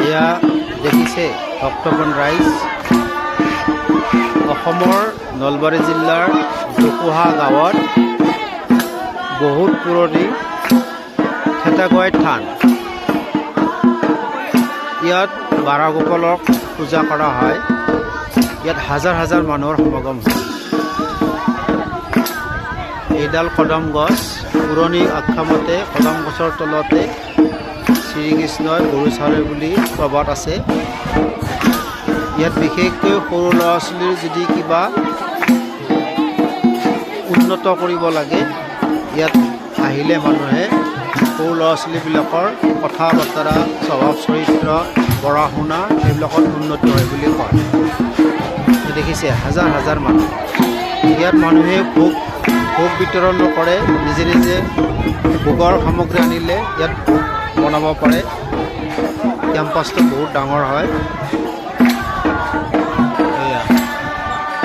এয়া দেখিছে ভক্তবন ৰাইজ অসমৰ নলবাৰী জিলাৰ জোপোহা গাঁৱত বহুত পুৰণি থেতাগৈ থান। ইয়াত বাৰাগোপালক পূজা কৰা হয়। ইয়াত হাজাৰ হাজাৰ মানুহৰ সমাগম হয়। এইডাল কদম গছ, পুৰণি আখ্যামতে কদম গছৰ তলতে শ্ৰীকৃষ্ণই গৰু চাৰে বুলি প্ৰবাদ আছে। ইয়াত বিশেষকৈ সৰু ল'ৰা ছোৱালীৰ যদি কিবা উন্নত কৰিব লাগে, ইয়াত আহিলে মানুহে সৰু ল'ৰা ছোৱালীবিলাকৰ কথা বতৰা, স্বভাৱ চৰিত্ৰ, পঢ়া শুনা সেইবিলাকত উন্নতি হয় বুলি কয়। দেখিছে হাজাৰ হাজাৰ মানুহ। ইয়াত মানুহে ভোগ বিতৰণ নকৰে, নিজে নিজে ভোগৰ সামগ্ৰী আনিলে ইয়াত ভোগ বনাব পাৰে। কেম্পাছটো বহুত ডাঙৰ হয়।